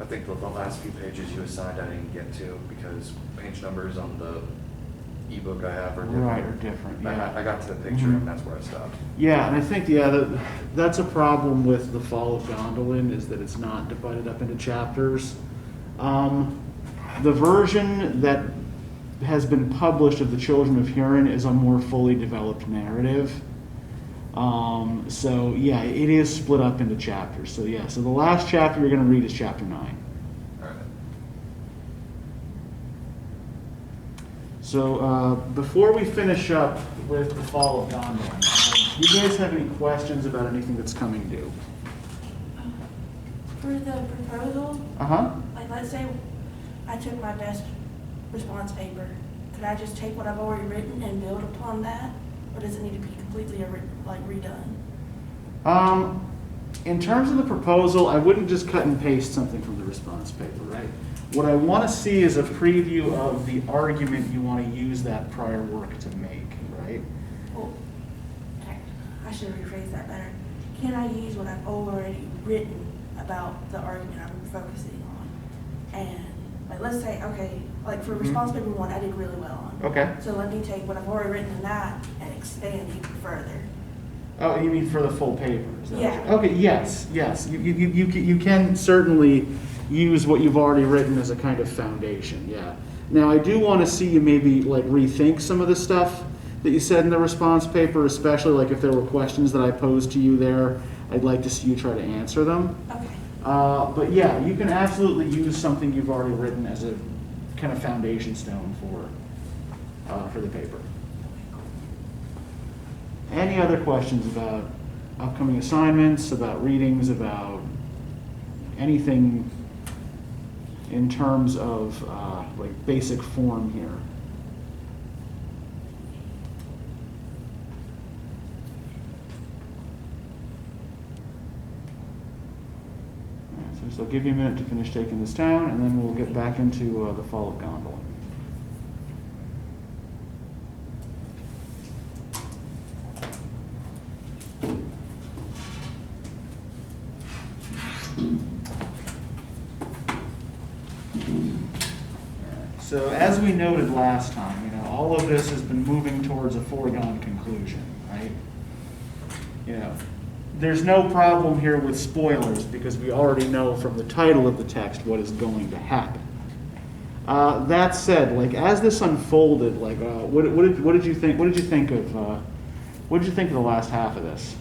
I think the last few pages you assigned I didn't get to because page numbers on the ebook I have are different. Right, are different, yeah. I got to the picture and that's where I stopped. Yeah, and I think, that's a problem with the Fall of Gondolin, is that it's not divided up into chapters. The version that has been published of the Children of Hurin is a more fully developed narrative. So yeah, it is split up into chapters. So yeah, so the last chapter you're going to read is chapter 9. All right. So before we finish up with the Fall of Gondolin, do you guys have any questions about anything that's coming due? For the proposal, like let's say I took my best response paper, could I just take what I've already written and build upon that? Or does it need to be completely redone? In terms of the proposal, I wouldn't just cut and paste something from the response paper, right? What I want to see is a preview of the argument you want to use that prior work to make, right? Well, I should rephrase that better. Can I use what I've already written about the argument I'm focusing on? And like, let's say, okay, like for response paper 1, I did really well on. Okay. So let me take what I've already written in that and expand even further. Oh, you mean for the full paper? Is that Yeah. what you- Okay. Yes. You can certainly use what you've already written as a kind of foundation. Yeah. Now I do want to see you maybe like rethink some of the stuff that you said in the response paper, especially like if there were questions that I posed to you there. I'd like to see you try to answer them. Okay. But yeah, you can absolutely use something you've already written as a kind of foundation stone for the paper. Any other questions about upcoming assignments, about readings, about anything in terms of like basic form here? So I'll give you a minute to finish taking this down, and then we'll get back into the Fall of Gondolin. So as we noted last time, all of this has been moving towards a foregone conclusion, right? There's no problem here with spoilers because we already know from the title of the text what is going to happen. That said, like as this unfolded, like what did you think? What did you think of the last half of this?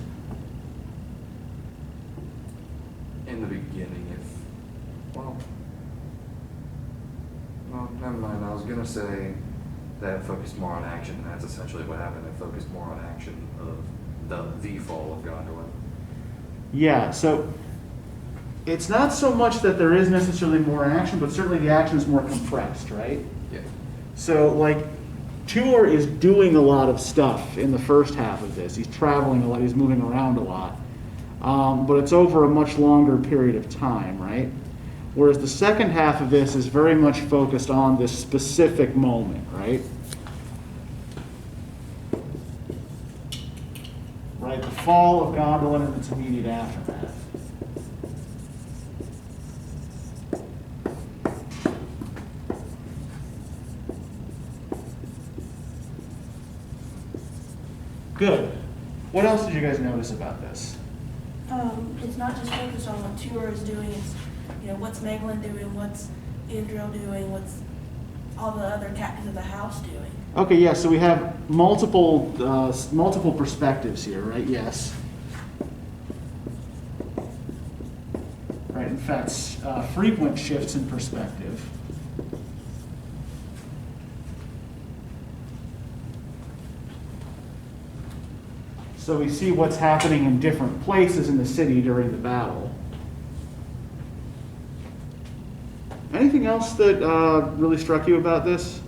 In the beginning, well, never mind. I was gonna say that it focused more on action, and that's essentially what happened. It focused more on action of the Fall of Gondolin. Yeah, so it's not so much that there is necessarily more action, but certainly the action is more compressed, right? Yeah. So, like, Tuor is doing a lot of stuff in the first half of this. He's traveling a lot, he's moving around a lot. But it's over a much longer period of time, right? Whereas the second half of this is very much focused on this specific moment, right? Right, the fall of Gondolin and its immediate aftermath. Good. What else did you guys notice about this? It's not just focused on what Tuor is doing. It's what's Megalyn doing, what's Indril doing, what's all the other captains of the house doing. Okay, yeah, so we have multiple perspectives here, right? Yes. Right, in fact, frequent shifts in perspective. So we see what's happening in different places in the city during the battle. Anything else that really struck you about this?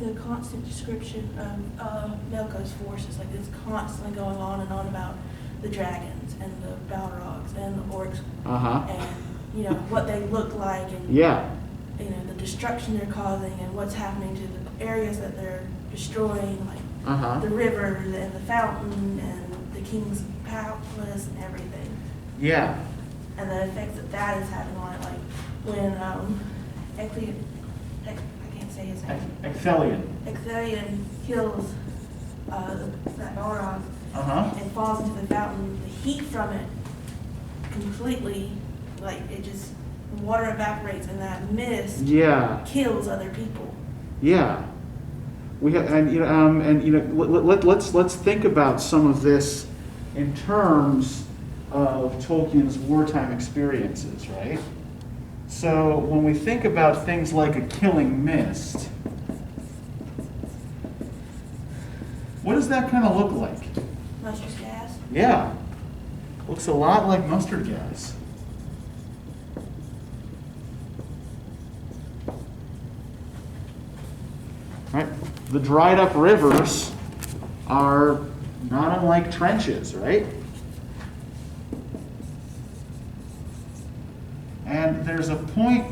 The constant description of Melco's forces, like it's constantly going on and on about the dragons and the Balrogs and the orcs, and what they look like, and the destruction they're causing, and what's happening to the areas that they're destroying, like the river and the fountain and the king's palace and everything. Yeah. and the effects that that is having on it, like when I can't say his name. Exile kills that Balrog and falls into the fountain. The heat from it completely, like it just water evaporates, and that mist kills other people. Yeah. We have, let's think about some of this in terms of Tolkien's wartime experiences, right? So when we think about things like a killing mist, what does that kind of look like? Mustard gas? Yeah. Looks a lot like mustard gas. Right? The dried up rivers are not unlike trenches, right? And there's a point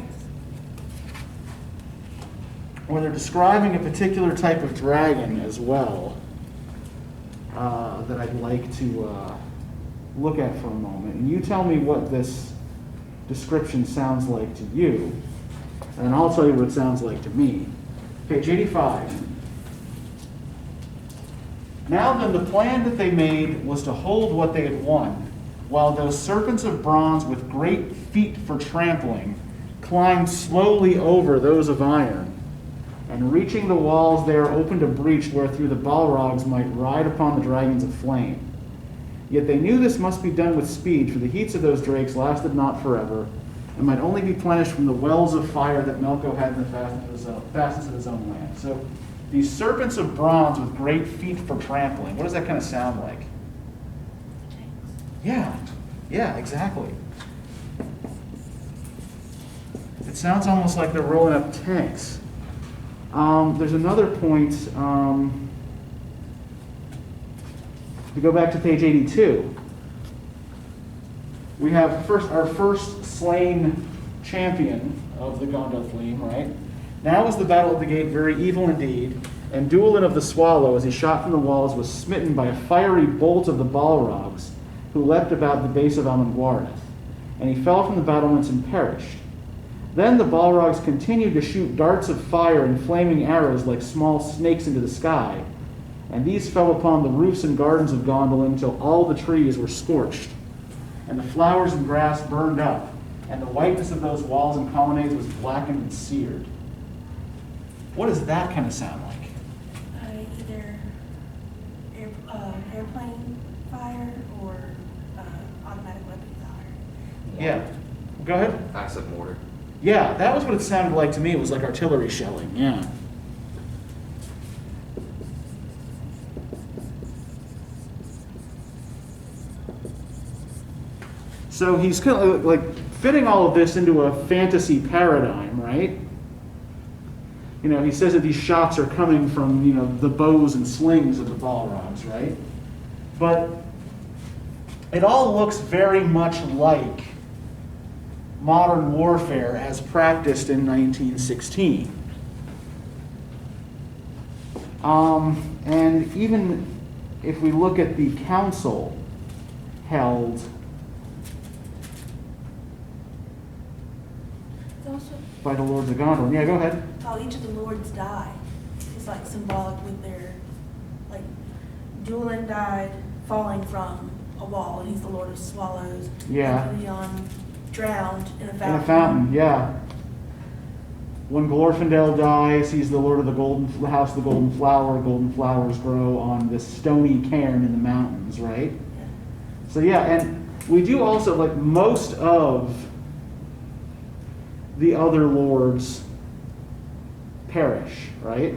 where they're describing a particular type of dragon as well that I'd like to look at for a moment. And you tell me what this description sounds like to you, and I'll tell you what it sounds like to me. Page 85. Now then, the plan that they made was to hold what they had won, while those serpents of bronze with great feet for trampling climbed slowly over those of iron, and reaching the walls there opened a breach wherethrough the Balrogs might ride upon the dragons of flame. Yet they knew this must be done with speed, for the heats of those drakes lasted not forever, and might only be plenished from the wells of fire that Melco had in the fastness of his own land. So these serpents of bronze with great feet for trampling, what does that kind of sound like? Yeah, exactly. It sounds almost like they're rolling up tanks. There's another point. If we go back to page 82, we have our first slain champion of the Gondolin, right? Now is the battle of the gate very evil indeed, and Gondolin of the Swallow, as he shot from the walls, was smitten by a fiery bolt of the Balrogs, who leapt about the base of Amangwareth, and he fell from the battlements and perished. Then the Balrogs continued to shoot darts of fire and flaming arrows like small snakes into the sky, and these fell upon the roofs and gardens of Gondolin till all the trees were scorched, and the flowers and grass burned up, and the whiteness of those walls and colonnades was blackened and seared. What does that kind of sound like? Either airplane fire or automatic weapon fire. Yeah. Go ahead. Acid mortar. Yeah, that was what it sounded like to me. It was like artillery shelling. Yeah. So he's kind of like fitting all of this into a fantasy paradigm, right? You know, he says that these shots are coming from, you know, the bows and slings of the Balrogs, right? But it all looks very much like modern warfare as practiced in 1916. And even if we look at the council held by the Lords of Gondolin. Yeah, go ahead. How each of the lords die is like symbolic with their, like, Gondolin died falling from a wall, and he's the Lord of Swallows. Yeah. And Leon drowned in a fountain. In a fountain, yeah. When Glorfindel dies, he's the Lord of the House of the Golden Flower. Golden flowers grow on this stony cairn in the mountains, right? Yeah. So yeah, and we do also, like, most of the other lords perish, right?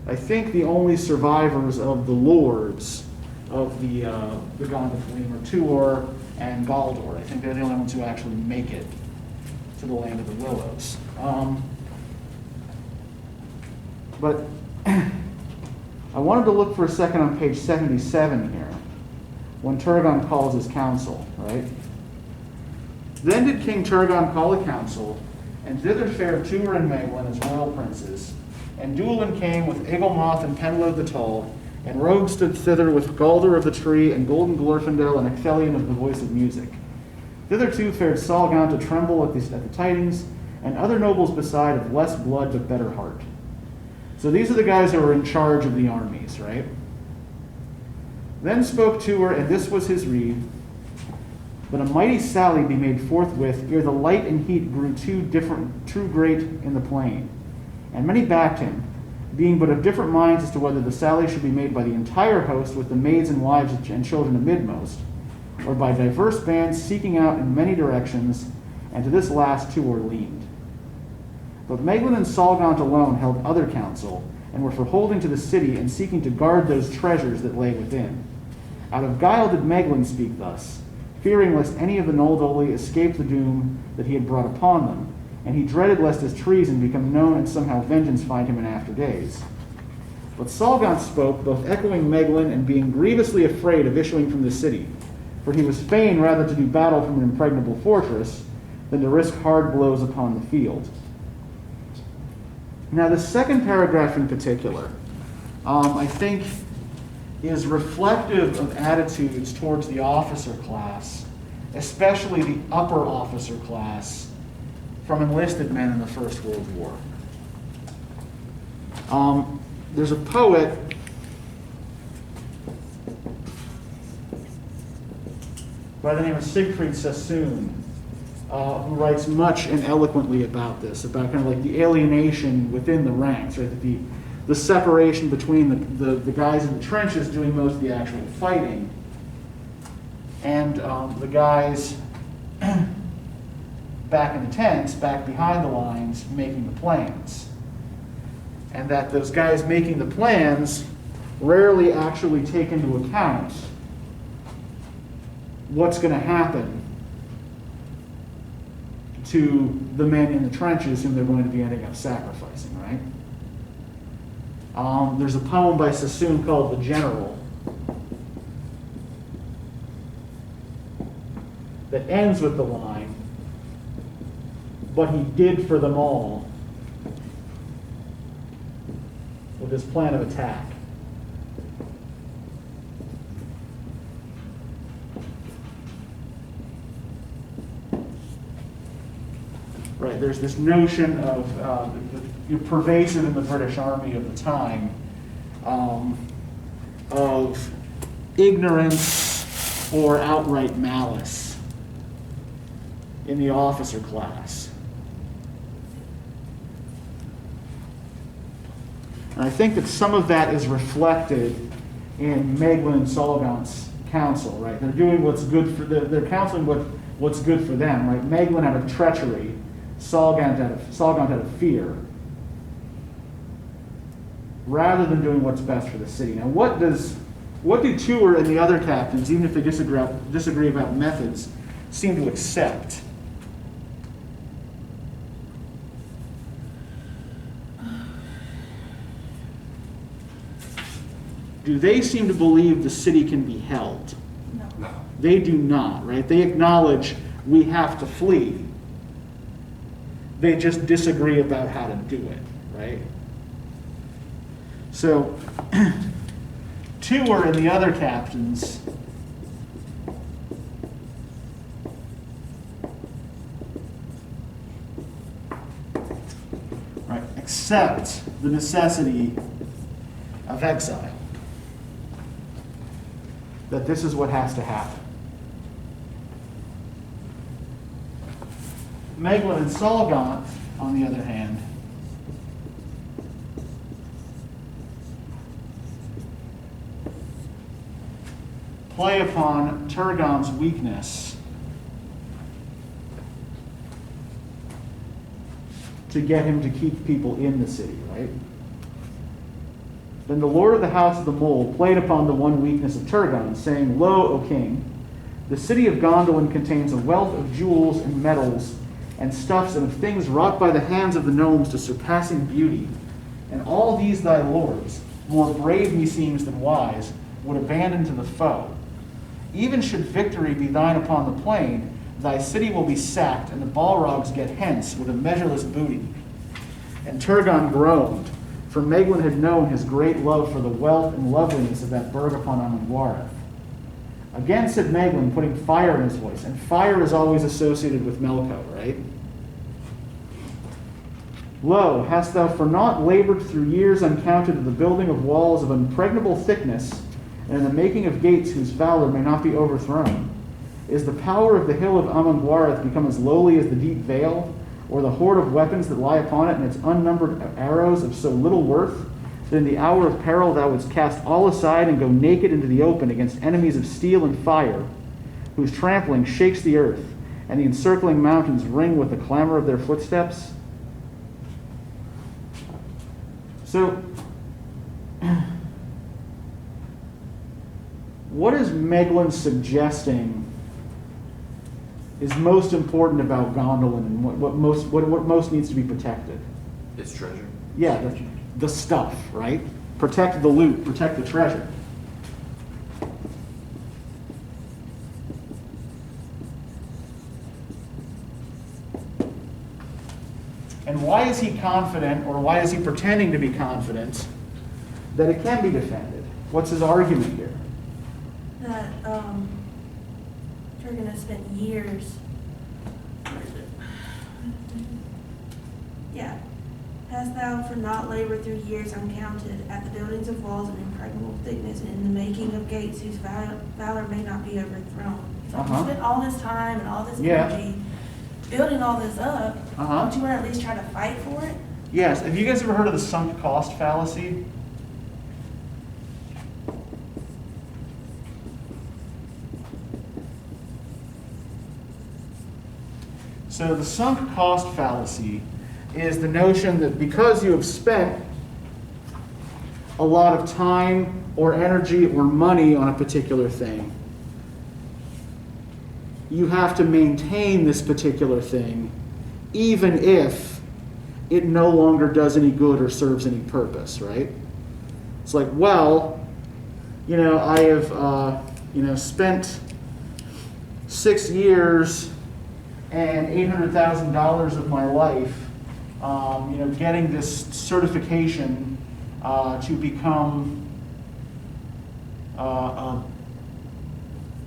I think the only survivors of the lords of the Gondolin are Tuor and Baldur. I think they're the only ones who actually make it to the Land of the Willows. But I wanted to look for a second on page 77 here, when Turgon calls his council, right? Then did King Turgon call a council, and thither fared Tuor and Maglin as royal princes. And Gondolin came with Eaglemoth and Penload the Tall, and Rogue stood thither with Galder of the Tree, and Golden Glorfindel, and Ecthelion of the Voice of Music. Thitherto fared Salgant to tremble at the tidings, and other nobles beside of less blood but better heart. So these are the guys who are in charge of the armies, right? Then spoke Tuor, and this was his rede, that a mighty sally be made forthwith, ere the light and heat grew too great in the plain. And many backed him, being but of different minds as to whether the sally should be made by the entire host with the maids and wives and children amidmost, or by diverse bands seeking out in many directions, and to this last Tuor leaned. But Meglin and Salgant alone held other counsel, and were for holding to the city and seeking to guard those treasures that lay within. Out of guile did Meglin speak thus, fearing lest any of the Noldoli escape the doom that he had brought upon them, and he dreaded lest his treason become known and somehow vengeance find him in after days. But Salgant spoke, both echoing Meglin and being grievously afraid of issuing from the city, for he was fain rather to do battle from an impregnable fortress than to risk hard blows upon the field. Now, the second paragraph in particular, I think, is reflective of attitudes towards the officer class, especially the upper officer class from enlisted men in the First World War. There's a poet by the name of Siegfried Sassoon, who writes much and eloquently about this, about kind of like the alienation within the ranks, right? The separation between the guys in the trenches doing most of the actual fighting and the guys back in the tents, back behind the lines, making the plans. And that those guys making the plans rarely actually take into account what's going to happen to the men in the trenches whom they're going to be ending up sacrificing, right? There's a poem by Sassoon called The General that ends with the line, "But he did for them all with his plan of attack." Right, there's this notion of pervasive in the British Army of the time of ignorance or outright malice in the officer class. And I think that some of that is reflected in Meglin and Salgant's counsel, right? They're doing what's good for they're counseling what's good for them, right? Meglin out of treachery, Salgant out of fear, rather than doing what's best for the city. Now, what do Tuor and the other captains, even if they disagree about methods, seem to accept? Do they seem to believe the city can be held? No. They do not, right? They acknowledge we have to flee. They just disagree about how to do it, right? So, Tuor and the other captains accept the necessity of exile. That this is what has to happen. Meglin and Salgant, on the other hand, play upon Turgon's weakness to get him to keep people in the city, right? Then the lord of the house of the mole played upon the one weakness of Turgon, saying, "Lo, O king, the city of Gondolin contains a wealth of jewels and metals and stuffs and of things wrought by the hands of the gnomes to surpassing beauty. And all these thy lords, more brave meseems than wise, would abandon to the foe. Even should victory be thine upon the plain, thy city will be sacked, and the Balrogs get hence with a measureless booty." And Turgon groaned, for Meglin had known his great love for the wealth and loveliness of that burg upon Amon-Wareth. Again, said Meglin, putting fire in his voice. And fire is always associated with Melco, right? Lo, hast thou for naught labored through years uncounted in the building of walls of impregnable thickness, and in the making of gates whose valor may not be overthrown? Is the power of the hill of Amanguareth become as lowly as the deep vale, or the hoard of weapons that lie upon it, and its unnumbered arrows of so little worth, that in the hour of peril thou wouldst cast all aside and go naked into the open against enemies of steel and fire, whose trampling shakes the earth, and the encircling mountains ring with the clamor of their footsteps? So, what is Meglin suggesting is most important about Gondolin, and what most needs to be protected? Its treasure. Yeah, the stuff, right? Protect the loot, protect the treasure. And why is he confident, or why is he pretending to be confident, that it can be defended? What's his argument here? That Turgon has spent years. Where is it? Yeah. Hast thou for naught labored through years uncounted at the buildings of walls of impregnable thickness, and in the making of gates whose valor may not be overthrown? So you spent all this time and all this energy building all this up. Don't you want to at least try to fight for it? Yes. Have you guys ever heard of the sunk cost fallacy? So the sunk cost fallacy is the notion that because you have spent a lot of time or energy or money on a particular thing, you have to maintain this particular thing even if it no longer does any good or serves any purpose, right? It's like, well, I have, spent 6 years and $800,000 of my life, getting this certification to become a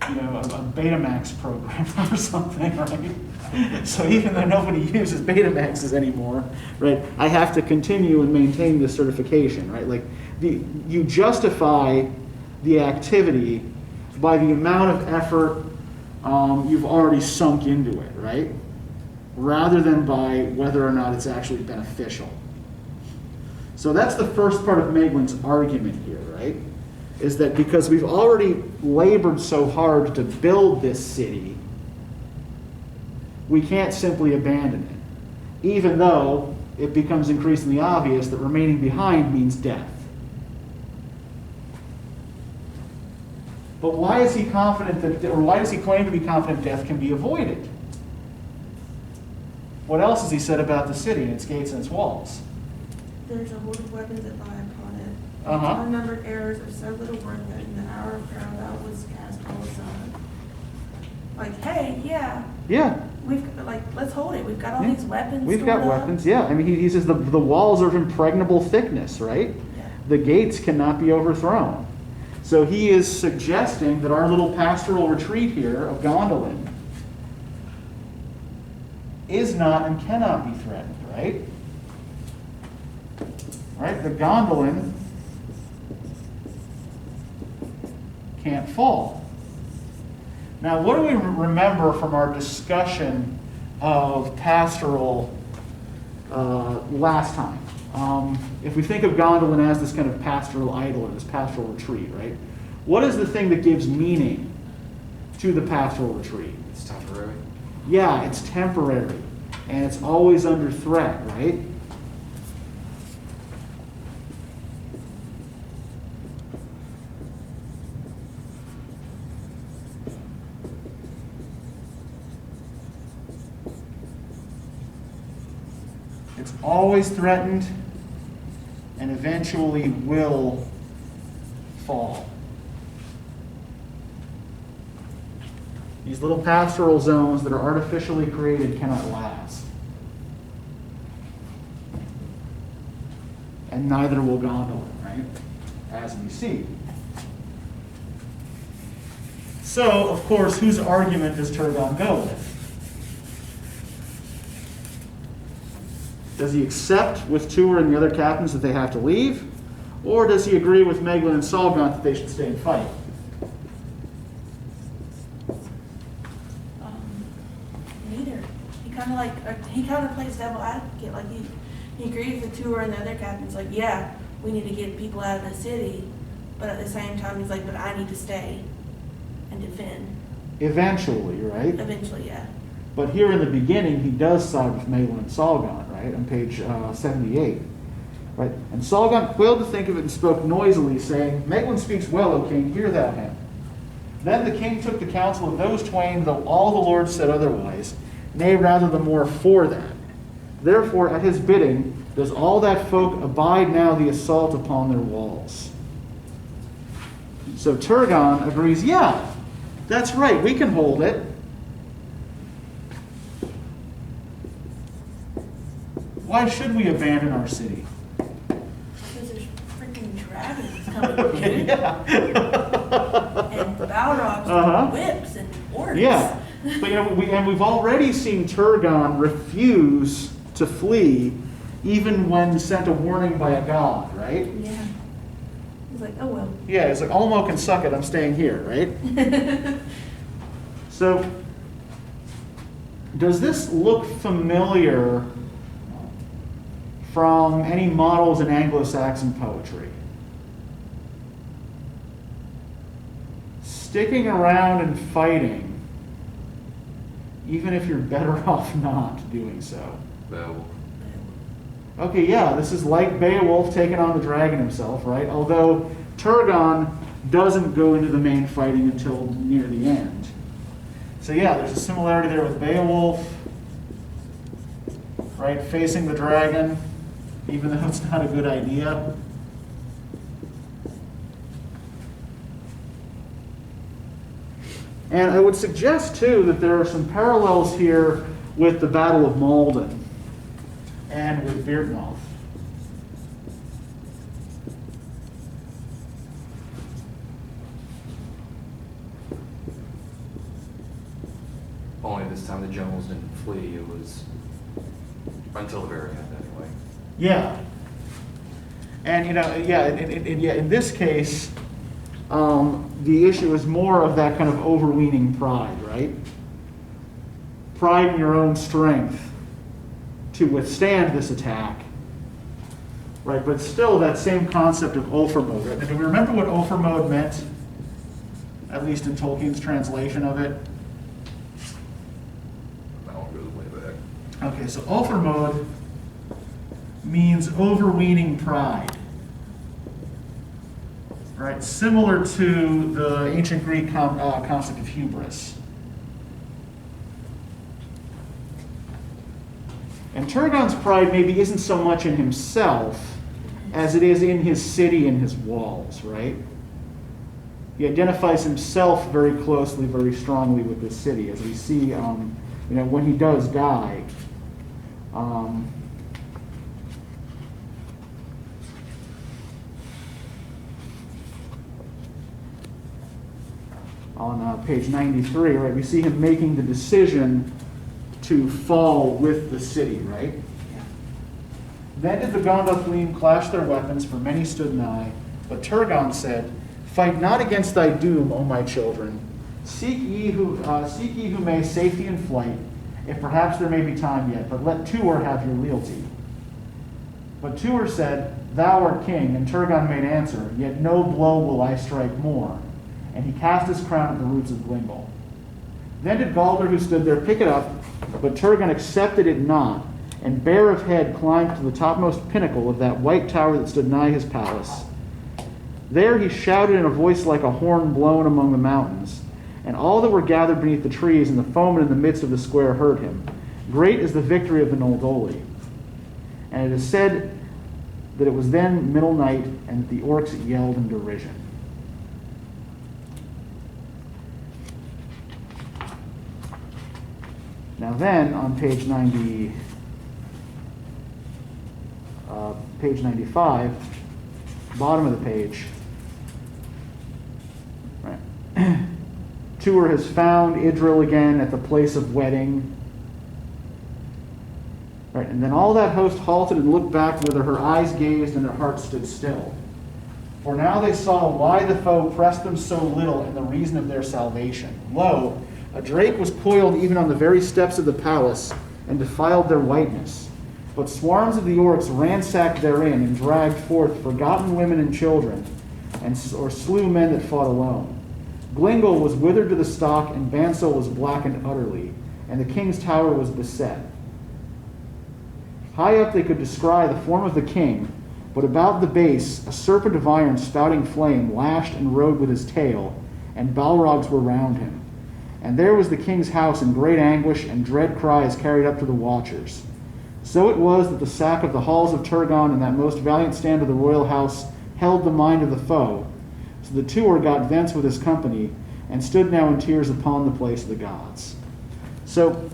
Betamax programmer or something, right? So even though nobody uses Betamaxes anymore, right, I have to continue and maintain this certification, right? Like, you justify the activity by the amount of effort you've already sunk into it, right? Rather than by whether or not it's actually beneficial. So that's the first part of Meglin's argument here, right? Is that because we've already labored so hard to build this city, we can't simply abandon it, even though it becomes increasingly obvious that remaining behind means death. But why is he confident that, or why does he claim to be confident death can be avoided? What else has he said about the city and its gates and its walls? There's a hoard of weapons that lie upon it. Unnumbered arrows of so little worth that in the hour of peril thou wouldst cast all aside. Like, hey, yeah. Let's hold it. We've got all these weapons. We've got weapons, yeah. I mean, he says the walls are of impregnable thickness, right? Yeah. The gates cannot be overthrown. So he is suggesting that our little pastoral retreat here of Gondolin is not and cannot be threatened, right? Right? The Gondolin can't fall. Now, what do we remember from our discussion of pastoral last time? If we think of Gondolin as this kind of pastoral idol or this pastoral retreat, right? What is the thing that gives meaning to the pastoral retreat? It's temporary. Yeah, it's temporary, and it's always under threat, right? It's always threatened and eventually will fall. These little pastoral zones that are artificially created cannot last. And neither will Gondolin, right? As we see. So, of course, whose argument does Turgon go with? Does he accept with Tuor and the other captains that they have to leave? Or does he agree with Meglin and Solgaunt that they should stay and fight? Neither. He kind of plays devil advocate. Like he agrees with Tuor and the other captains. Like, yeah, we need to get people out of the city, but at the same time, he's like, but I need to stay and defend. Eventually, right? Eventually, yeah. But here in the beginning, he does side with Meglin and Solgaunt, right? On page 78. Right? And Solgaunt quailed to think of it and spoke noisily, saying, Meglin speaks well, O king, hear thou him. Then the king took the counsel of those twain, though all the lords said otherwise, nay, rather the more for that. Therefore, at his bidding, does all that folk abide now the assault upon their walls. So Turgon agrees, yeah, that's right, we can hold it. Why should we abandon our city? Because there's freaking dragons coming in. Yeah. And Balrogs and whips and orcs. Yeah. But we've already seen Turgon refuse to flee even when sent a warning by a god, right? Yeah. He's like, oh well. Yeah, it's like, Olmo can suck it, I'm staying here, right? So, does this look familiar from any models in Anglo-Saxon poetry? Sticking around and fighting, even if you're better off not doing so. Beowulf. Okay, yeah, this is like Beowulf taking on the dragon himself, right? Although Turgon doesn't go into the main fighting until near the end. So yeah, there's a similarity there with Beowulf, right? Facing the dragon, even though it's not a good idea. And I would suggest, too, that there are some parallels here with the Battle of Malden and with Beardmouth. Only this time the generals didn't flee, it was until the very end anyway. Yeah. And, in this case, the issue is more of that kind of overweening pride, right? Pride in your own strength to withstand this attack, right? But still that same concept of Ulfhermode. Right? Do we remember what Ulfhermode meant? At least in Tolkien's translation of it. That one goes way back. Okay, so Ulfhermode means overweening pride. Right, similar to the ancient Greek concept of hubris. And Turgon's pride maybe isn't so much in himself as it is in his city and his walls, right? He identifies himself very closely, very strongly with this city, as we see, when he does die. On page 93, right, we see him making the decision to fall with the city, right? Yeah. Then did the Gondolin clash their weapons, for many stood nigh. But Turgon said, Fight not against thy doom, O my children. Seek ye who may safety in flight, if perhaps there may be time yet, but let Tuor have your lealty. But Tuor said, Thou art king, and Turgon made answer, Yet no blow will I strike more. And he cast his crown at the roots of Glingal. Then did Galder, who stood there, pick it up, but Turgon accepted it not, and bare of head climbed to the topmost pinnacle of that white tower that stood nigh his palace. There he shouted in a voice like a horn blown among the mountains, and all that were gathered beneath the trees and the foemen in the midst of the square heard him. Great is the victory of the Noldoli. And it is said that it was then middle night, and that the orcs yelled in derision. Now then, on page 95, bottom of the page, right? tour has found Idril again at the place of wedding. Right, and then all that host halted and looked back, whither her eyes gazed and their hearts stood still. For now they saw why the foe pressed them so little and the reason of their salvation. Lo, a drake was coiled even on the very steps of the palace and defiled their whiteness. But swarms of the orcs ransacked therein and dragged forth forgotten women and children, or slew men that fought alone. Glingle was withered to the stalk, and Bansol was blackened utterly, and the king's tower was beset. High up they could descry the form of the king, but about the base a serpent of iron spouting flame lashed and rode with his tail, and balrogs were round him. And there was the king's house in great anguish, and dread cries carried up to the watchers. So it was that the sack of the halls of Turgon and that most valiant stand of the royal house held the mind of the foe. So the Tuor got thence with his company, and stood now in tears upon the place of the gods. So,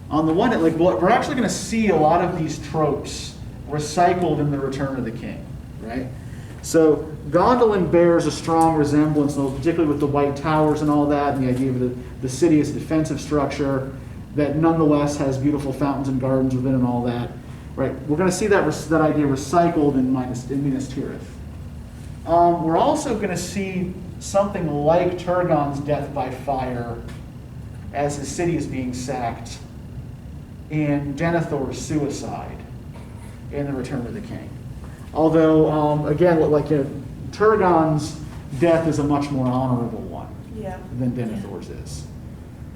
on the one hand, we're actually going to see a lot of these tropes recycled in the Return of the King, right? So Gondolin bears a strong resemblance, particularly with the white towers and all that, and the idea of the city as a defensive structure that nonetheless has beautiful fountains and gardens within and all that, right? We're going to see that idea recycled in Minas Tirith. We're also going to see something like Turgon's death by fire as his city is being sacked in Denethor's suicide in the Return of the King. Although, again, Turgon's death is a much more honorable one than Denethor's is.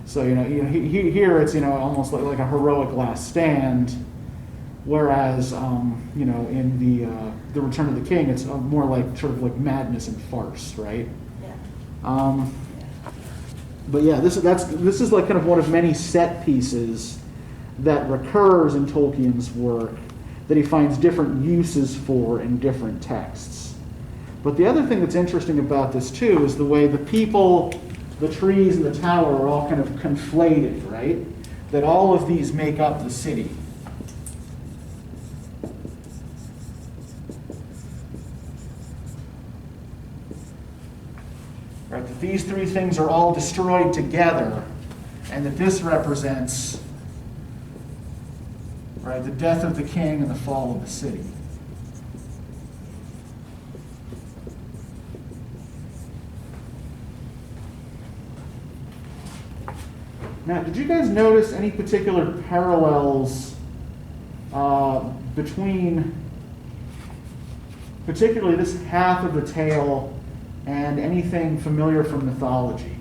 So, here it's, almost like a heroic last stand, whereas, in the Return of the King, it's more like sort of like madness and farce, right? Yeah. But yeah, this is like kind of one of many set pieces that recurs in Tolkien's work that he finds different uses for in different texts. But the other thing that's interesting about this too is the way the people, the trees, and the tower are all kind of conflated, right? That all of these make up the city. Right, that these three things are all destroyed together, and that this represents, right, the death of the king and the fall of the city. Now, did you guys notice any particular parallels between particularly this half of the tale and anything familiar from mythology?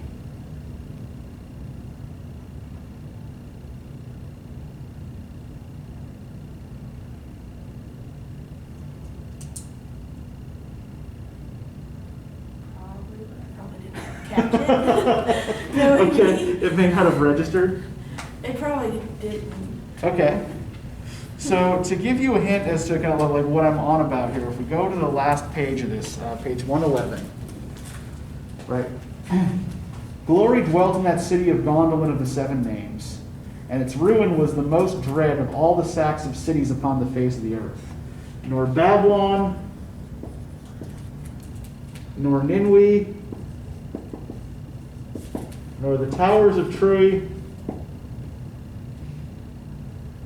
No, okay, it may not have registered. It probably didn't. Okay. So to give you a hint as to kind of like what I'm on about here, if we go to the last page of this, page 111, right? Glory dwelt in that city of Gondolin of the Seven Names, and its ruin was the most dread of all the sacks of cities upon the face of the earth. Nor Babylon, nor Ninwi, nor the towers of Troy,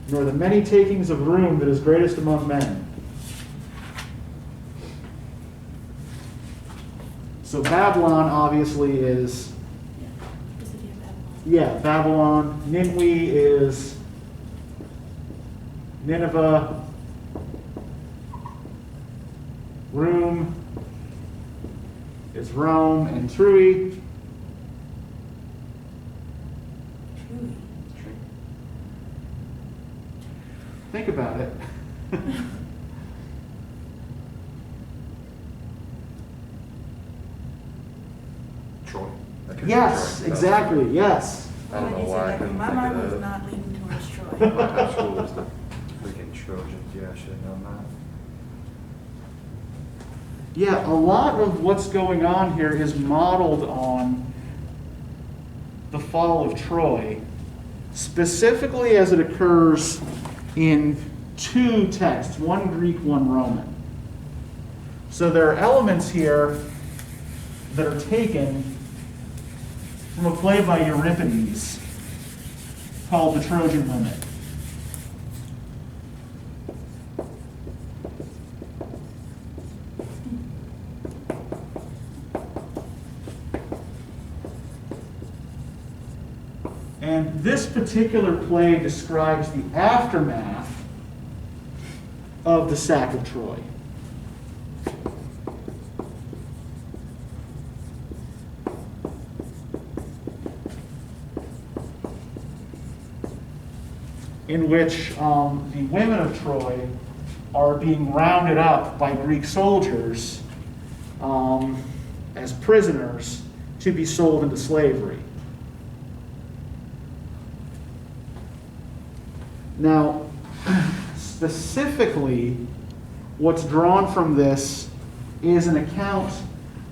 nor the many takings of room that is greatest among men. So Babylon obviously is, The city of Babylon. yeah, Babylon. Ninwi is Nineveh. Rome is Rome, and Trui. Truly. Think about it. Troy. That could be Yes, Troy. exactly, yes. I don't know why I couldn't My think mind of was that. not leaning towards Troy. My high school was the freaking Trojans. Yeah, I should have known that. Yeah, a lot of what's going on here is modeled on the fall of Troy, specifically as it occurs in two texts, one Greek, one Roman. So there are elements here that are taken from a play by Euripides called The Trojan Limit. And this particular play describes the aftermath of the sack of Troy. In which the women of Troy are being rounded up by Greek soldiers as prisoners to be sold into slavery. Now, specifically, what's drawn from this is an account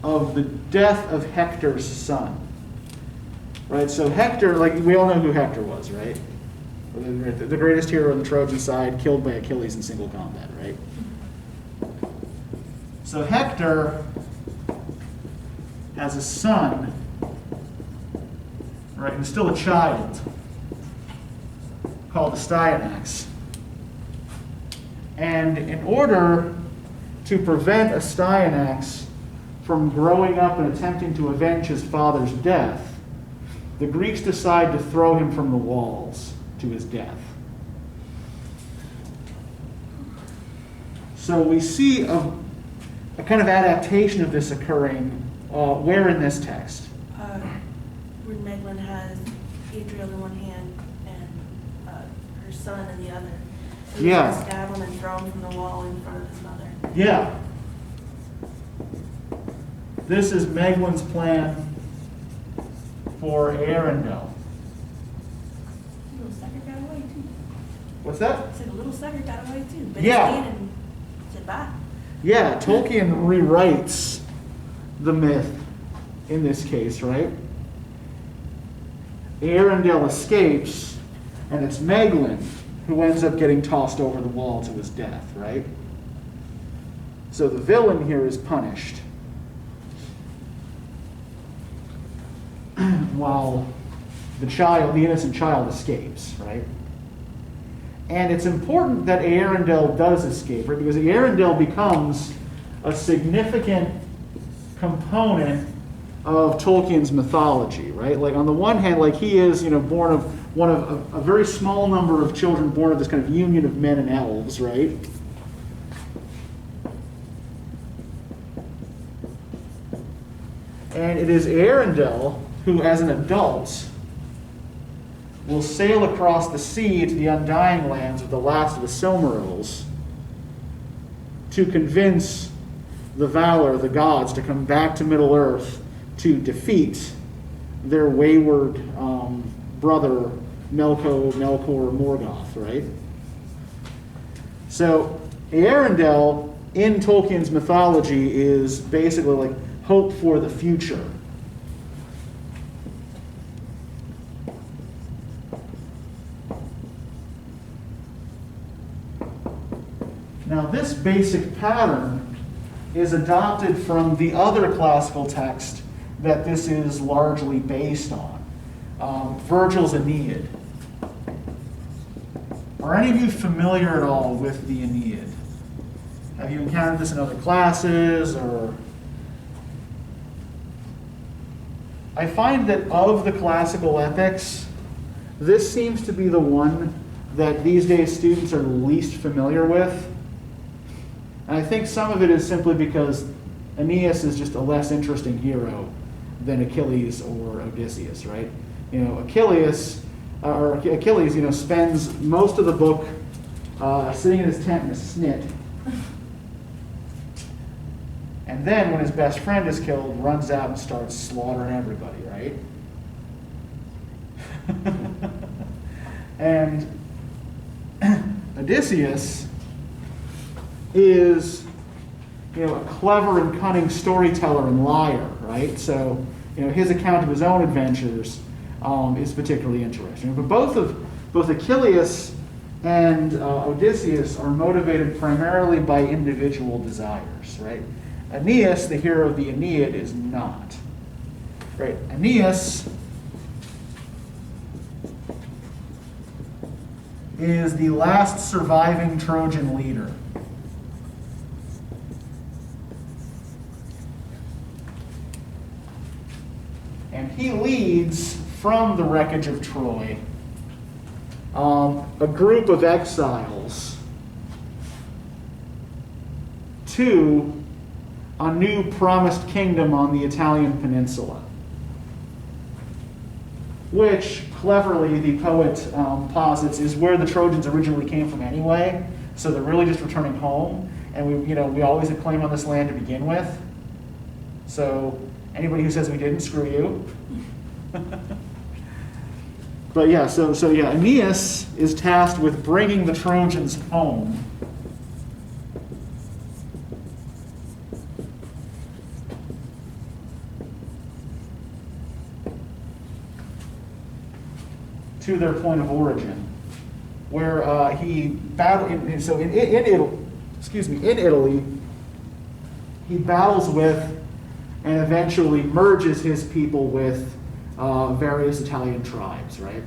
of the death of Hector's son. Right? So Hector, like we all know who Hector was, right? The greatest hero on the Trojan side, killed by Achilles in single combat, right? So Hector has a son, right, who's still a child, called Astyanax. And in order to prevent Astyanax from growing up and attempting to avenge his father's death, the Greeks decide to throw him from the walls to his death. So we see a kind of adaptation of this occurring where in this text? Where Meglin has Adriel in one hand and her son in the other. So he's Yeah. gonna stab him and throw him from the wall in front of his mother. Yeah. This is Meglin's plan for Arundel. Little sucker got away too. What's that? I said the little sucker got away too. But Yeah. he and said bye. Yeah, Tolkien rewrites the myth in this case, right? Arundel escapes, and it's Meglin who ends up getting tossed over the wall to his death, right? So the villain here is punished, while the innocent child escapes, right? And it's important that Arundel does escape, right? Because Arundel becomes a significant component of Tolkien's mythology, right? Like on the one hand, like he is, born of one of a very small number of children born of this kind of union of men and elves, right? And it is Arundel who, as an adult, will sail across the sea to the Undying Lands of the last of the Silmarils to convince the Valar, the gods, to come back to Middle-earth to defeat their wayward brother, Melkor, Morgoth, right? So Arundel, in Tolkien's mythology, is basically like hope for the future. Now, this basic pattern is adopted from the other classical text that this is largely based on, Virgil's Aeneid. Are any of you familiar at all with the Aeneid? Have you encountered this in other classes, or? I find that of the classical epics, this seems to be the one that these days students are least familiar with. And I think some of it is simply because Aeneas is just a less interesting hero than Achilles or Odysseus, right? Achilles, spends most of the book sitting in his tent in a snit. And then when his best friend is killed, runs out and starts slaughtering everybody, right? And Odysseus is, a clever and cunning storyteller and liar, right? So, his account of his own adventures is particularly interesting. But both Achilles and Odysseus are motivated primarily by individual desires, right? Aeneas, the hero of the Aeneid, is not. Right? Aeneas is the last surviving Trojan leader. And he leads from the wreckage of Troy a group of exiles to a new promised kingdom on the Italian peninsula, which cleverly the poet posits is where the Trojans originally came from anyway. So they're really just returning home, and we always had claim on this land to begin with. So anybody who says we didn't, screw you. But yeah, so Aeneas is tasked with bringing the Trojans home. To their point of origin, where he battled. In Italy, he battles with and eventually merges his people with various Italian tribes, right?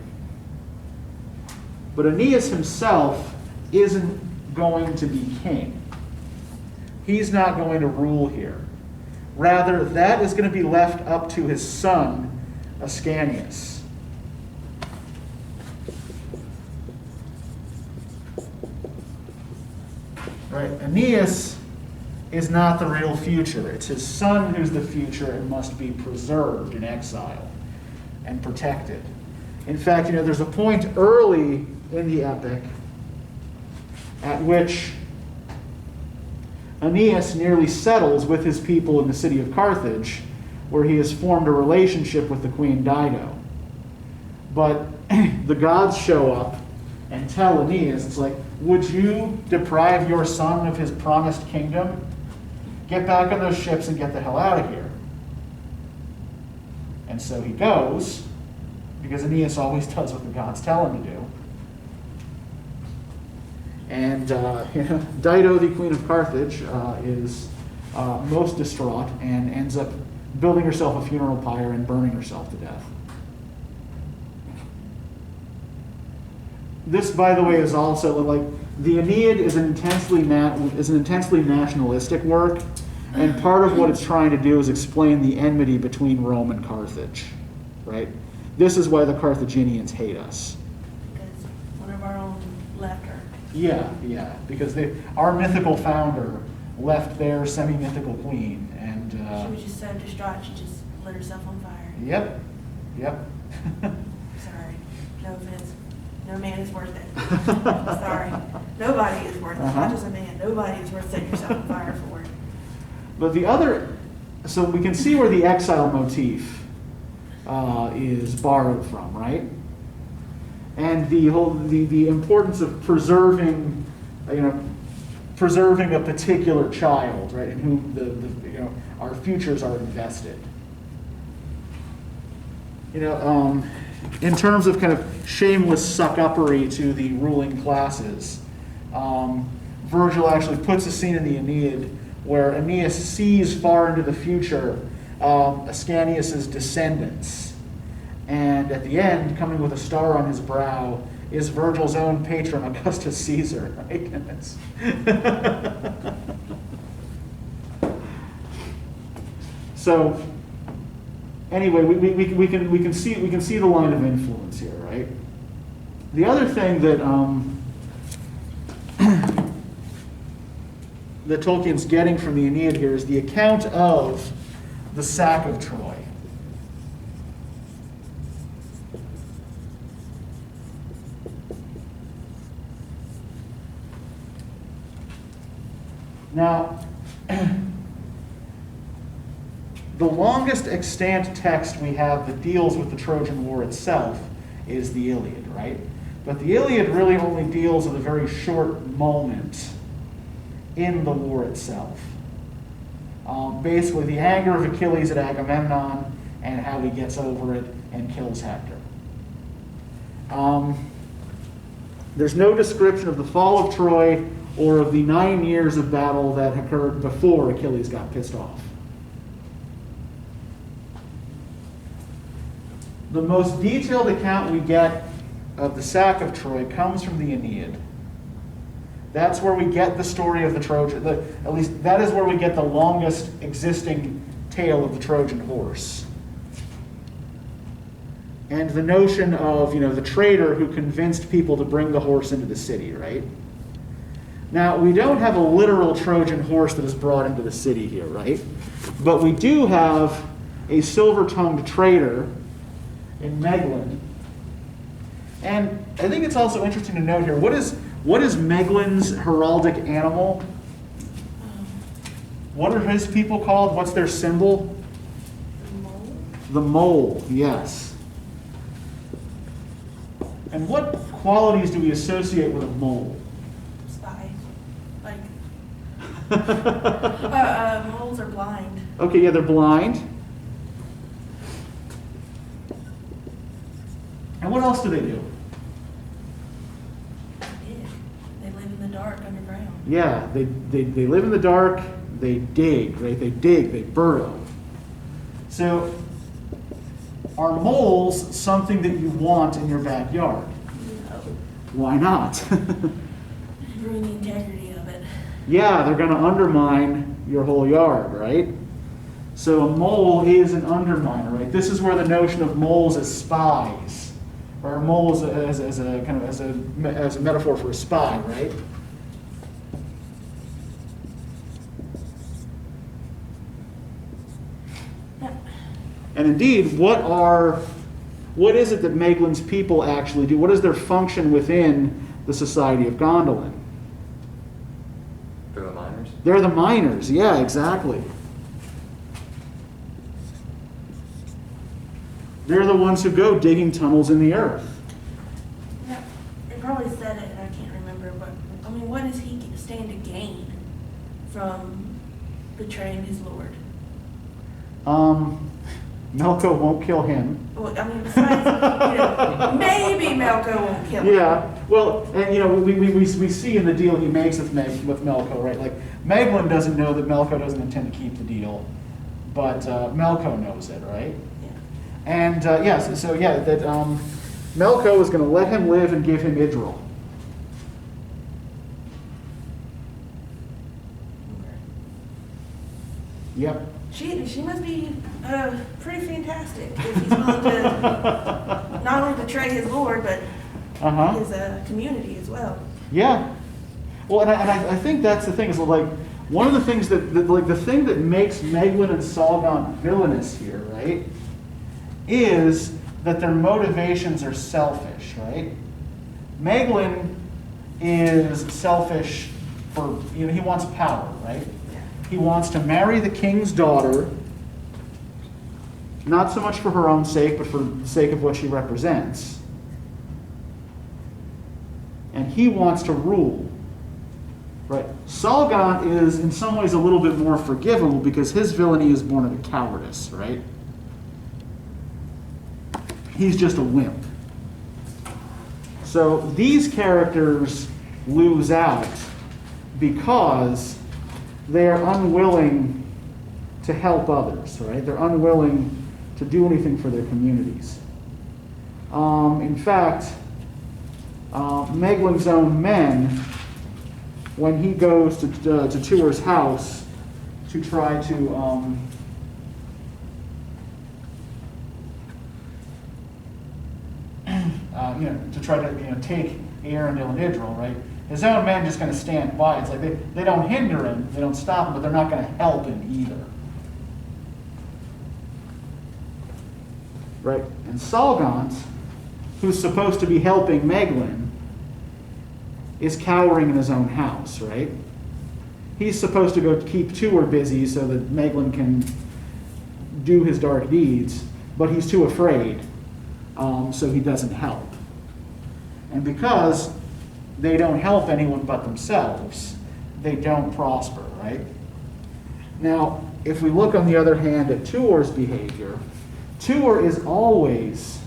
But Aeneas himself isn't going to be king. He's not going to rule here. Rather, that is going to be left up to his son, Ascanius. Right? Aeneas is not the real future. It's his son who's the future and must be preserved in exile and protected. In fact, there's a point early in the epic at which Aeneas nearly settles with his people in the city of Carthage, where he has formed a relationship with the queen Dido. But the gods show up and tell Aeneas, it's like, would you deprive your son of his promised kingdom? Get back on those ships and get the hell out of here. And so he goes, because Aeneas always does what the gods tell him to do. And Dido, the queen of Carthage, is most distraught and ends up building herself a funeral pyre and burning herself to death. This, by the way, is also like the Aeneid is an intensely nationalistic work, and part of what it's trying to do is explain the enmity between Rome and Carthage, right? This is why the Carthaginians hate us. Because one of our own left her. Yeah, because our mythical founder left their semi-mythical queen, and she was just so distraught she just lit herself on fire. Yep. Sorry, no offense. No man is worth it. Sorry. Nobody is worth it. Not just a man. Nobody is worth setting yourself on fire for. But so we can see where the exile motif is borrowed from, right? And the importance of preserving a particular child, right, in whom our futures are invested. In terms of kind of shameless suck-uppery to the ruling classes, Virgil actually puts a scene in the Aeneid where Aeneas sees far into the future Ascanius' descendants. And at the end, coming with a star on his brow, is Virgil's own patron, Augustus Caesar, right? And it's so anyway, we can see the line of influence here, right? The other thing that that Tolkien's getting from the Aeneid here is the account of the sack of Troy. Now, the longest extant text we have that deals with the Trojan War itself is the Iliad, right? But the Iliad really only deals with a very short moment in the war itself. Basically, the anger of Achilles at Agamemnon and how he gets over it and kills Hector. There's no description of the fall of Troy or of the 9 years of battle that occurred before Achilles got pissed off. The most detailed account we get of the sack of Troy comes from the Aeneid. That's where we get the story of the Trojan. At least that is where we get the longest existing tale of the Trojan horse. And the notion of, the trader who convinced people to bring the horse into the city, right? Now, we don't have a literal Trojan horse that is brought into the city here, right? But we do have a silver-tongued trader in Meglin. And I think it's also interesting to note here, what is Meglin's heraldic animal? What are his people called? What's their symbol? The mole? The mole, yes. And what qualities do we associate with a mole? Spy. Like, moles are blind. Okay, yeah, they're blind. And what else do they do? They live in the dark underground. Yeah, they live in the dark, they dig, right? They dig, they burrow. So, are moles something that you want in your backyard? No. Why not? Ruin the integrity of it. Yeah, they're going to undermine your whole yard, right? So a mole is an underminer, right? This is where the notion of moles as spies, or moles as a metaphor for a spy, right? And indeed, what is it that Meglin's people actually do? What is their function within the society of Gondolin? They're the miners? They're the miners, yeah, exactly. They're the ones who go digging tunnels in the earth. Yeah, they probably said it, and I can't remember, but, what does he stand to gain from betraying his lord? Melco won't kill him. Well, besides, maybe Melco won't kill him. Yeah, well, and we see in the deal he makes with Melco, right? Like, Meglin doesn't know that Melco doesn't intend to keep the deal, but Melco knows it, right? Yeah. And that Melco is going to let him live and give him Idril. Yep. She must be pretty fantastic if he's willing to not only betray his lord, but his community as well. Yeah. Well, and I think that's the thing, is like, one of the things the thing that makes Meglin and Salgon villainous here, right, is that their motivations are selfish, right? Meglin is selfish for, he wants power, right? He wants to marry the king's daughter, not so much for her own sake, but for the sake of what she represents. And he wants to rule. Right? Salgon is in some ways a little bit more forgivable because his villainy is born of a cowardice, right? He's just a wimp. So these characters lose out because they are unwilling to help others, right? They're unwilling to do anything for their communities. In fact, Meglin's own men, when he goes to Tuor's house to try to take Eärendil and Idril, right? His own men just going to stand by. It's like they don't hinder him, they don't stop him, but they're not going to help him either. Right? And Salgant, who's supposed to be helping Meglin, is cowering in his own house, right? He's supposed to go keep Tuor busy so that Meglin can do his dark deeds, but he's too afraid, so he doesn't help. And because they don't help anyone but themselves, they don't prosper, right? Now, if we look on the other hand at Tuor's behavior, Tuor is always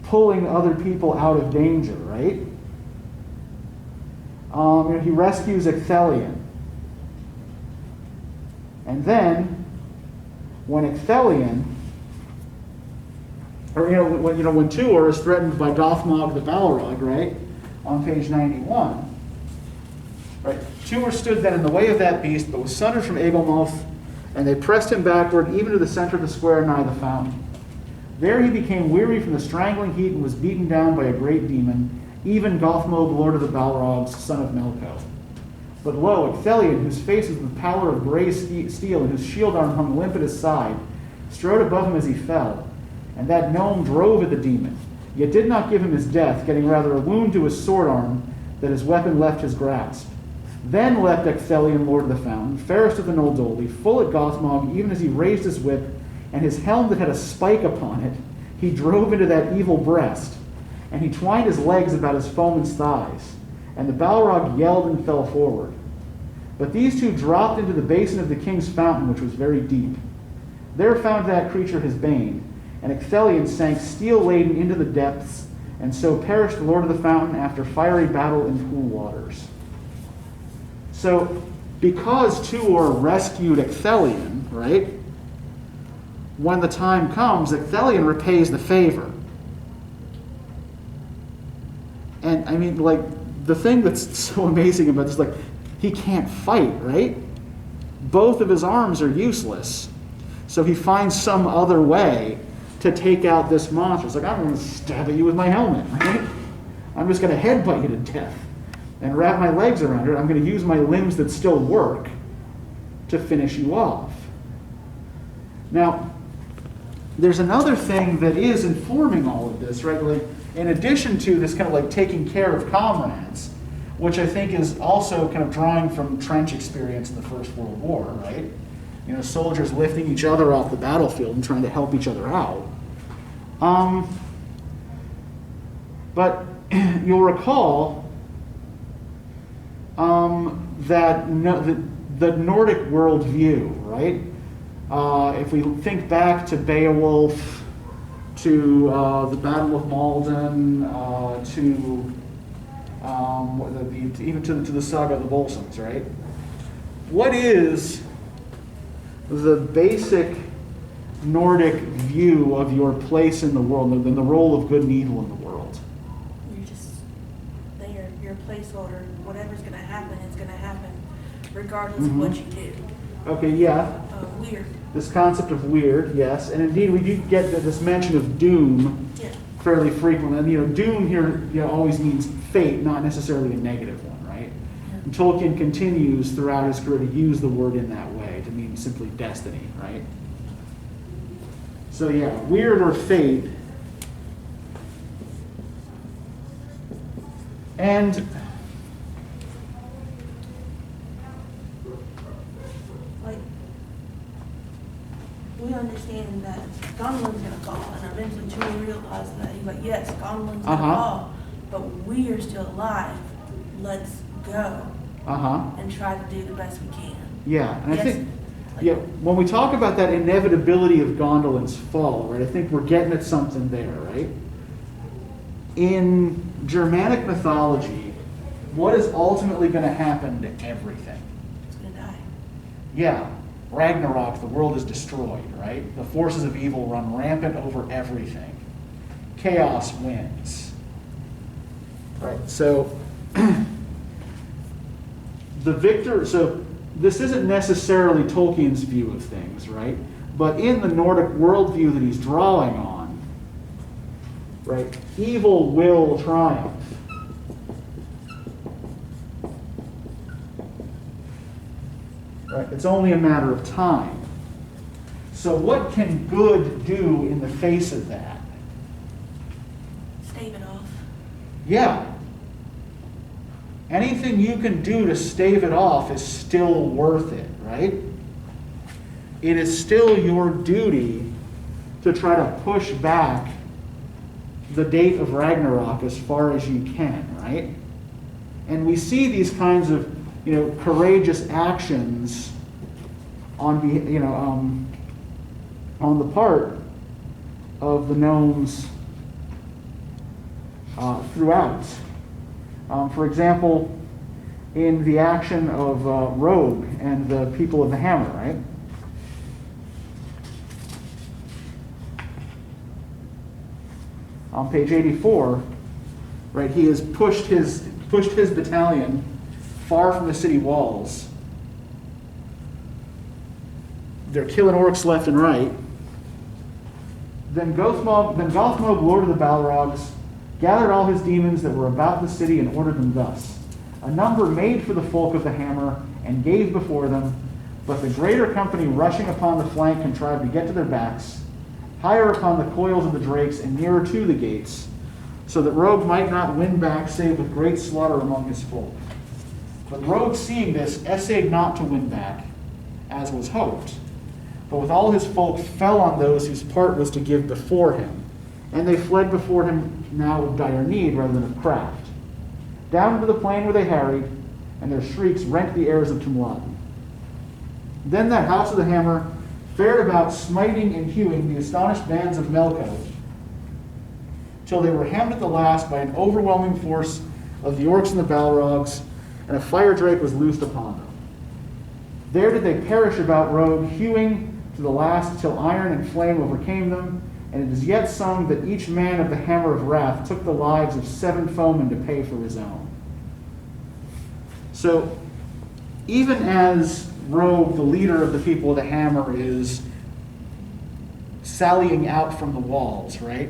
pulling other people out of danger, right? He rescues Ecthelion. And then, when Ecthelion or when Tuor is threatened by Gothmog the Balrog, right, on page 91, right, Tuor stood then in the way of that beast, but was sundered from Agelmoth, and they pressed him backward, even to the center of the square nigh the fountain. There he became weary from the strangling heat and was beaten down by a great demon, even Gothmog, lord of the Balrogs, son of Melco. But lo, Ecthelion, whose face was the pallor of grey steel, and whose shield arm hung limp at his side, strode above him as he fell, and that gnome drove at the demon, yet did not give him his death, getting rather a wound to his sword arm, that his weapon left his grasp. Then leapt Ecthelion, lord of the fountain, fairest of the Noldoli, full at Gothmog, even as he raised his whip, and his helm that had a spike upon it, he drove into that evil breast, and he twined his legs about his foeman's thighs, and the Balrog yelled and fell forward. But these two dropped into the basin of the king's fountain, which was very deep. There found that creature his bane, and Ecthelion sank steel-laden into the depths, and so perished the lord of the fountain after fiery battle in cool waters. So, because Tuor rescued Ecthelion, right, when the time comes, Ecthelion repays the favor. And I mean, like, the thing that's so amazing about this, like, he can't fight, right? Both of his arms are useless. So he finds some other way to take out this monster. It's like, I'm going to stab at you with my helmet, right? I'm just going to headbutt you to death and wrap my legs around it. I'm going to use my limbs that still work to finish you off. Now, there's another thing that is informing all of this, right? Like, in addition to this kind of like taking care of comrades, which I think is also kind of drawing from trench experience in the First World War, right? You know, soldiers lifting each other off the battlefield and trying to help each other out. But you'll recall that the Nordic worldview, right? If we think back to Beowulf, to the Battle of Malden, even to the Saga of the Volsungs, right? What is the basic Nordic view of your place in the world, and the role of good and evil in the world? You're just there. You're a placeholder. Whatever's going to happen, it's going to happen, regardless of what you do. Okay, yeah. Weird. This concept of weird, yes, and indeed we do get this mention of doom fairly frequently. And doom here always means fate, not necessarily a negative one, right? Yeah. And Tolkien continues throughout his career to use the word in that way to mean simply destiny, right? So yeah, weird or fate. And we understand that Gondolin's going to fall, and eventually Tuor realizes that. He's like, yes, Gondolin's going to fall, but we are still alive. Let's go and try to do the best we can. Yeah, and I think, when we talk about that inevitability of Gondolin's fall, right, I think we're getting at something there, right? In Germanic mythology, what is ultimately going to happen to everything? It's going to die. Yeah. Ragnarok, the world is destroyed, right? The forces of evil run rampant over everything. Chaos wins. Right, so so this isn't necessarily Tolkien's view of things, right? But in the Nordic worldview that he's drawing on, right, evil will triumph. Right? It's only a matter of time. So what can good do in the face of that? Stave it off. Yeah. Anything you can do to stave it off is still worth it, right? It is still your duty to try to push back the date of Ragnarok as far as you can, right? And we see these kinds of courageous actions on the part of the gnomes throughout. For example, in the action of Rogue and the people of the Hammer, right? On page 84, right, he has pushed his battalion far from the city walls. They're killing orcs left and right. Then Gothmog, Lord of the Balrogs, gathered all his demons that were about the city and ordered them thus. A number made for the folk of the Hammer and gave before them, but the greater company rushing upon the flank contrived to get to their backs, higher upon the coils of the drakes and nearer to the gates, so that Rogue might not win back save with great slaughter among his folk. But Rogue, seeing this, essayed not to win back, as was hoped, but with all his folk fell on those whose part was to give before him, and they fled before him now of dire need rather than of craft. Down to the plain where they harried, and their shrieks rent the airs of Tumlad. Then that house of the Hammer fared about smiting and hewing the astonished bands of Melco, till they were hemmed at the last by an overwhelming force of the orcs and the Balrogs, and a fire drake was loosed upon them. There did they perish about Rogue, hewing to the last till iron and flame overcame them, and it is yet sung that each man of the Hammer of Wrath took the lives of 7 foemen to pay for his own. So, even as Rogue, the leader of the people of the Hammer, is sallying out from the walls, right?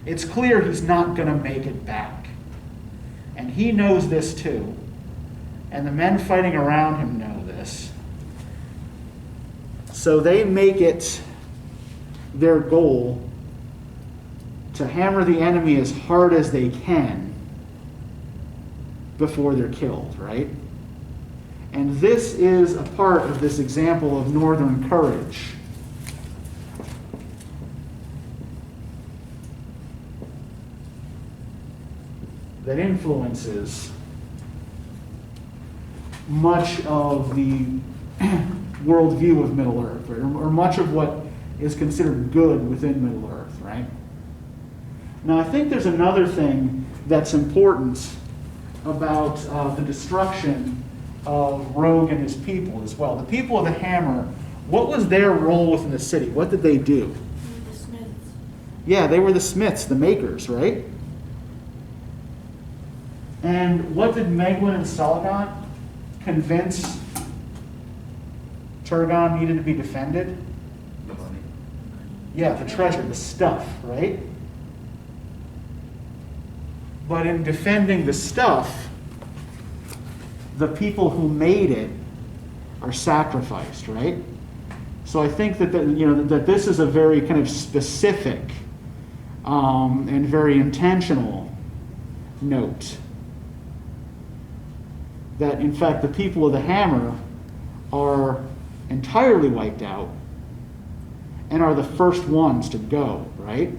It's clear he's not going to make it back. And he knows this too. And the men fighting around him know this. So they make it their goal to hammer the enemy as hard as they can before they're killed, right? And this is a part of this example of northern courage. That influences much of the worldview of Middle-earth, right? Or much of what is considered good within Middle-earth, right? Now, I think there's another thing that's important about the destruction of Rogue and his people as well. The people of the Hammer, what was their role within the city? What did they do? The smiths. Yeah, they were the smiths, the makers, right? And what did Meglin and Salgon convince Turgon needed to be defended? The money. Yeah, the treasure, the stuff, right? But in defending the stuff, the people who made it are sacrificed, right? So I think that that this is a very kind of specific and very intentional note. That in fact the people of the Hammer are entirely wiped out and are the first ones to go, right?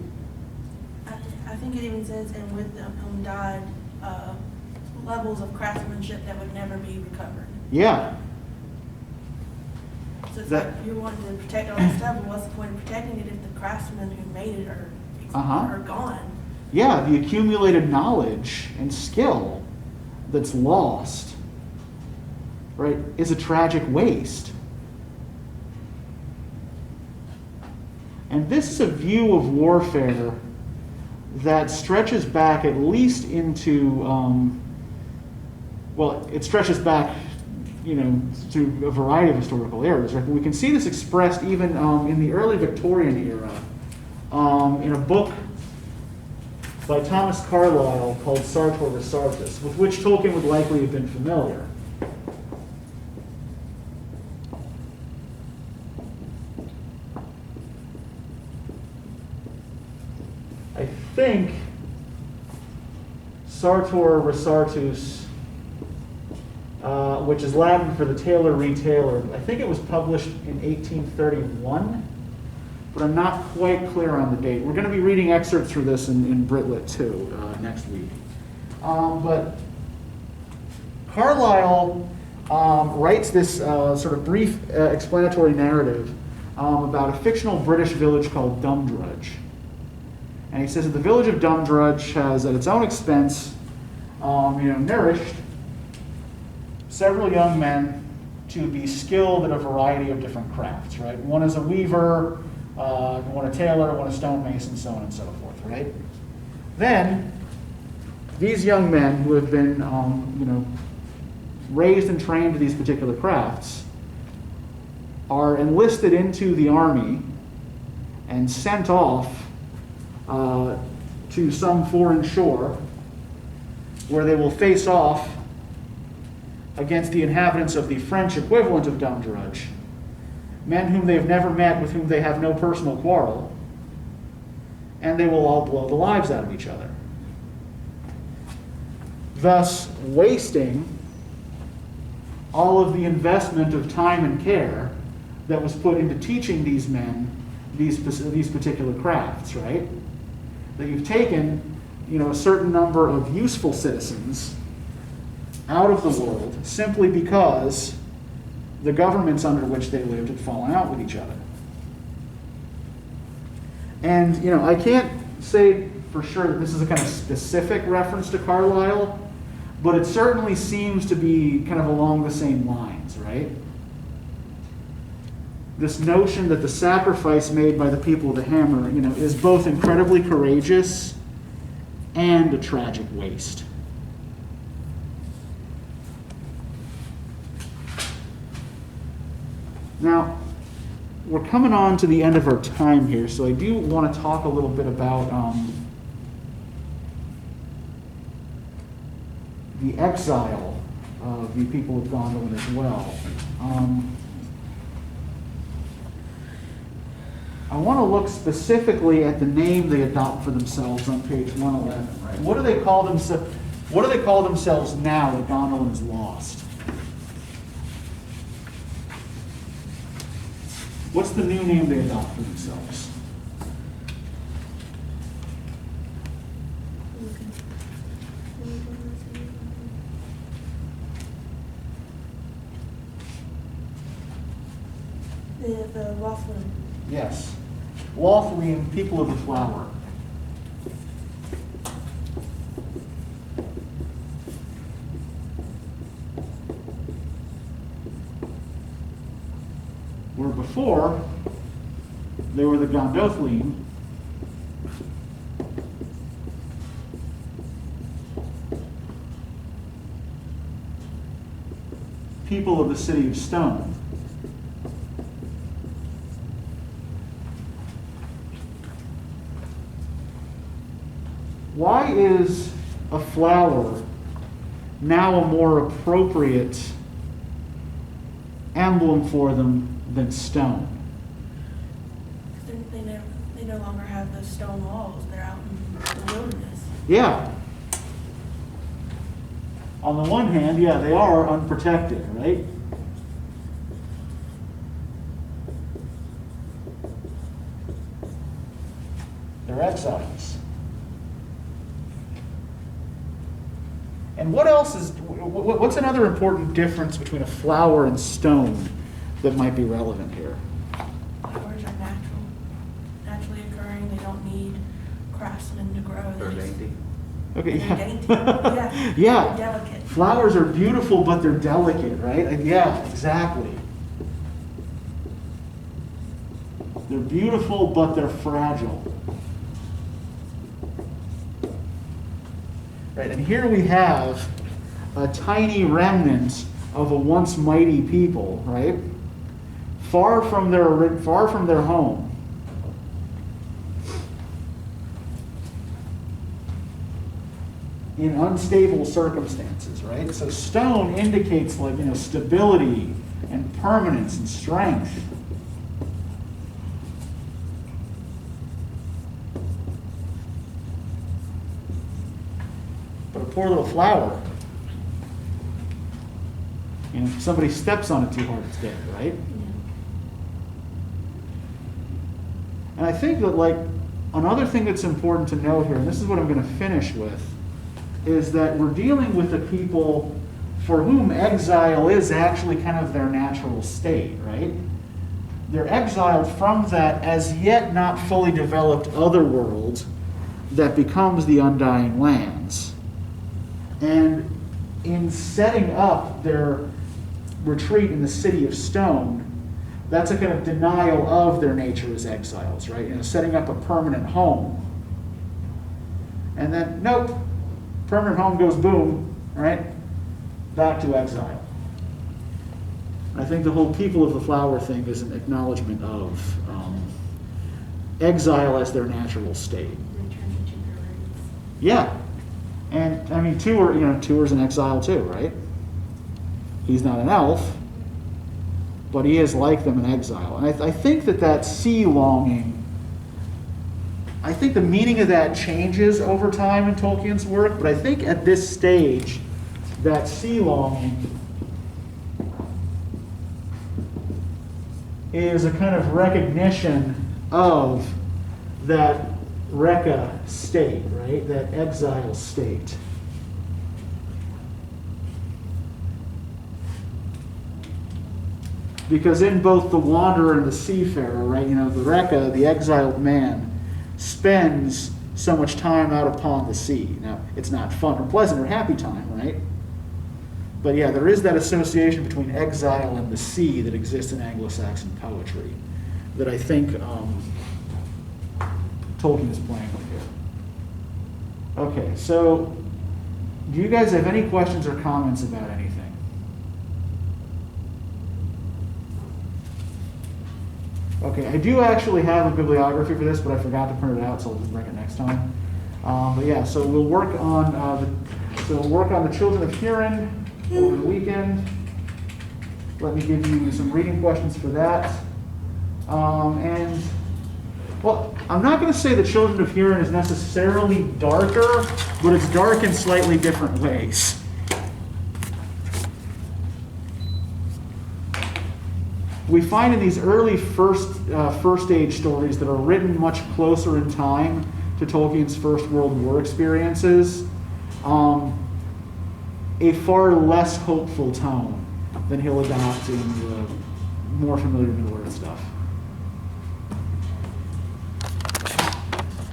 I think it even says, and with them whom died, levels of craftsmanship that would never be recovered. Yeah. So it's like you're wanting to protect all this stuff, and what's the point of protecting it if the craftsmen who made it are gone? Yeah, the accumulated knowledge and skill that's lost, right, is a tragic waste. And this is a view of warfare that stretches back at least into, it stretches back, through a variety of historical eras. Right? But we can see this expressed even in the early Victorian era in a book by Thomas Carlyle called Sartor Resartus, with which Tolkien would likely have been familiar. I think Sartor Resartus, which is Latin for the tailor retailer, I think it was published in 1831, but I'm not quite clear on the date. We're going to be reading excerpts from this in Britlit too next week. But Carlyle writes this sort of brief explanatory narrative about a fictional British village called Dumdrudge. And he says that the village of Dumdrudge has, at its own expense, nourished several young men to be skilled at a variety of different crafts, right? One is a weaver, one a tailor, one a stonemason, so on and so forth, right? Then, these young men who have been, raised and trained to these particular crafts are enlisted into the army and sent off to some foreign shore where they will face off against the inhabitants of the French equivalent of Dumdrudge, men whom they have never met, with whom they have no personal quarrel, and they will all blow the lives out of each other, thus wasting all of the investment of time and care that was put into teaching these men these particular crafts, right? That you've taken, a certain number of useful citizens out of the world simply because the governments under which they lived had fallen out with each other. And, I can't say for sure that this is a kind of specific reference to Carlyle, but it certainly seems to be kind of along the same lines, right? This notion that the sacrifice made by the people of the Hammer, is both incredibly courageous and a tragic waste. Now, we're coming on to the end of our time here, so I do want to talk a little bit about the exile of the people of Gondolin as well. I want to look specifically at the name they adopt for themselves on page 111. Right? What do they call themselves? What do they call themselves now that Gondolin is lost? What's the new name they adopt for themselves? The Lothlin. Yes. Lothlin, people of the flower. Where before, they were the Gondolin, people of the city of stone. Why is a flower now a more appropriate emblem for them than stone? They no longer have those stone walls. They're out in the wilderness. Yeah. On the one hand, yeah, they are unprotected, right? They're exiles. And what else is, what's another important difference between a flower and stone that might be relevant here? Flowers are naturally occurring. They don't need craftsmen to grow. They're dainty. Okay, They're yeah. dainty. Yeah. Yeah. They're delicate. Flowers are beautiful, but they're delicate, right? And yeah, exactly. They're beautiful, but they're fragile. Right, and here we have a tiny remnant of a once mighty people, right? Far from their home. In unstable circumstances, right? So stone indicates stability and permanence and strength. But a poor little flower, if somebody steps on it too hard, it's dead, right? And I think that another thing that's important to note here, and this is what I'm going to finish with, is that we're dealing with a people for whom exile is actually kind of their natural state, right? They're exiled from that as yet not fully developed other world that becomes the Undying Lands. And in setting up their retreat in the city of stone, that's a kind of denial of their nature as exiles, right? Setting up a permanent home. And then, nope, permanent home goes boom, right? Back to exile. I think the whole people of the flower thing is an acknowledgement of exile as their natural state. Return to their roots. Yeah. And I mean, Tuor's in exile too, right? He's not an elf, but he is like them in exile. And I think that sea longing, I think the meaning of that changes over time in Tolkien's work, but I think at this stage, that sea longing is a kind of recognition of that Rekka state, right? That exile state. Because in both the wanderer and the seafarer, right, the Rekka, the exiled man, spends so much time out upon the sea. Now, it's not fun or pleasant or happy time, right? But yeah, there is that association between exile and the sea that exists in Anglo-Saxon poetry that I think Tolkien is playing with here. Okay, so do you guys have any questions or comments about anything? Okay, I do actually have a bibliography for this, but I forgot to print it out, so I'll just bring it next time. But yeah, so we'll work on the Children of Hurin over the weekend. Let me give you some reading questions for that. Well, I'm not going to say the Children of Hurin is necessarily darker, but it's dark in slightly different ways. We find in these early first age stories that are written much closer in time to Tolkien's First World War experiences, a far less hopeful tone than he'll adopt in the more familiar Middle Earth stuff.